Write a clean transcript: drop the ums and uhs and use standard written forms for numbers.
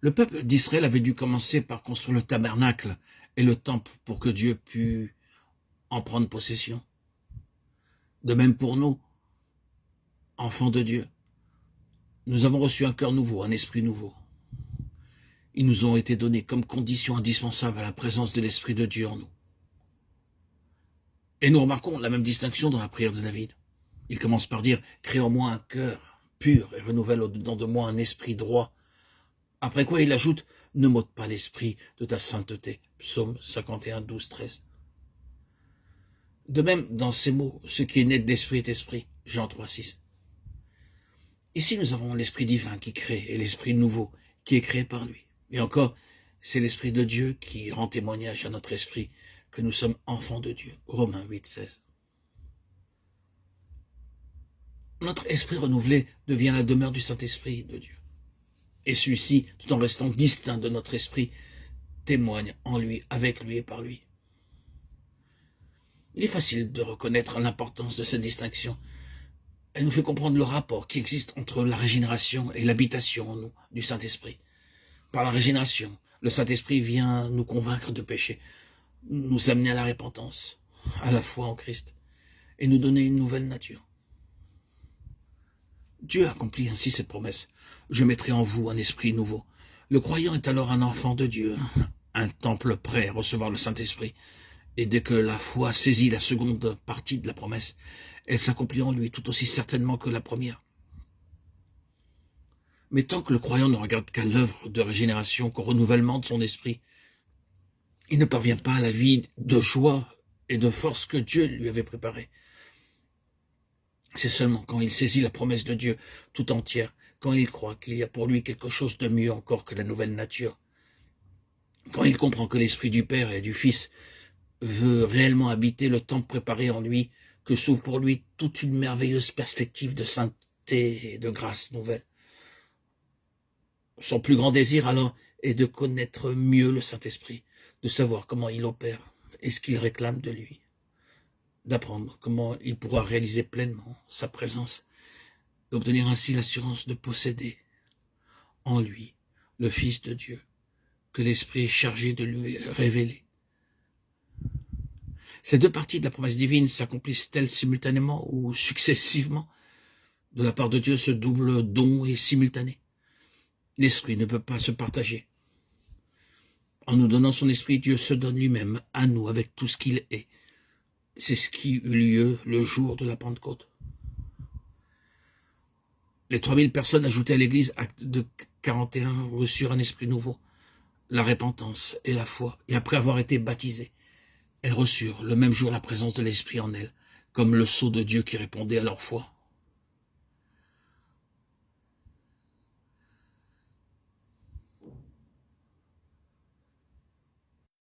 Le peuple d'Israël avait dû commencer par construire le tabernacle et le temple pour que Dieu pût en prendre possession. De même pour nous, enfants de Dieu, nous avons reçu un cœur nouveau, un esprit nouveau. Ils nous ont été donnés comme condition indispensable à la présence de l'Esprit de Dieu en nous. Et nous remarquons la même distinction dans la prière de David. Il commence par dire « Crée en moi un cœur pur et renouvelle au-dedans de moi un esprit droit. » Après quoi il ajoute « Ne m'ôte pas l'esprit de ta sainteté. » Psaume 51, 12, 13. De même, dans ces mots, ce qui est né de l'esprit est esprit. Jean 3, 6. Ici, nous avons l'esprit divin qui crée et l'esprit nouveau qui est créé par lui. Et encore, c'est l'esprit de Dieu qui rend témoignage à notre esprit que nous sommes enfants de Dieu. Romains 8, 16. Notre esprit renouvelé devient la demeure du Saint-Esprit de Dieu. Et celui-ci, tout en restant distinct de notre esprit, témoigne en lui, avec lui et par lui. Il est facile de reconnaître l'importance de cette distinction. Elle nous fait comprendre le rapport qui existe entre la régénération et l'habitation en nous du Saint-Esprit. Par la régénération, le Saint-Esprit vient nous convaincre de péché, nous amener à la repentance, à la foi en Christ, et nous donner une nouvelle nature. Dieu accomplit ainsi cette promesse. Je mettrai en vous un esprit nouveau. Le croyant est alors un enfant de Dieu, un temple prêt à recevoir le Saint-Esprit. Et dès que la foi saisit la seconde partie de la promesse, elle s'accomplit en lui tout aussi certainement que la première. Mais tant que le croyant ne regarde qu'à l'œuvre de régénération, qu'au renouvellement de son esprit, il ne parvient pas à la vie de joie et de force que Dieu lui avait préparée. C'est seulement quand il saisit la promesse de Dieu tout entière, quand il croit qu'il y a pour lui quelque chose de mieux encore que la nouvelle nature, quand il comprend que l'Esprit du Père et du Fils veut réellement habiter le temple préparé en lui, que s'ouvre pour lui toute une merveilleuse perspective de sainteté et de grâce nouvelle. Son plus grand désir alors est de connaître mieux le Saint-Esprit, de savoir comment il opère et ce qu'il réclame de lui, d'apprendre comment il pourra réaliser pleinement sa présence et obtenir ainsi l'assurance de posséder en lui le Fils de Dieu, que l'Esprit est chargé de lui révéler. Ces deux parties de la promesse divine s'accomplissent-elles simultanément ou successivement? De la part de Dieu, ce double don est simultané. L'Esprit ne peut pas se partager. En nous donnant son Esprit, Dieu se donne lui-même à nous avec tout ce qu'il est. C'est ce qui eut lieu le jour de la Pentecôte. Les 3000 personnes ajoutées à l'Église, acte de 41, reçurent un esprit nouveau, la repentance et la foi, et après avoir été baptisées, elles reçurent le même jour la présence de l'Esprit en elles, comme le sceau de Dieu qui répondait à leur foi.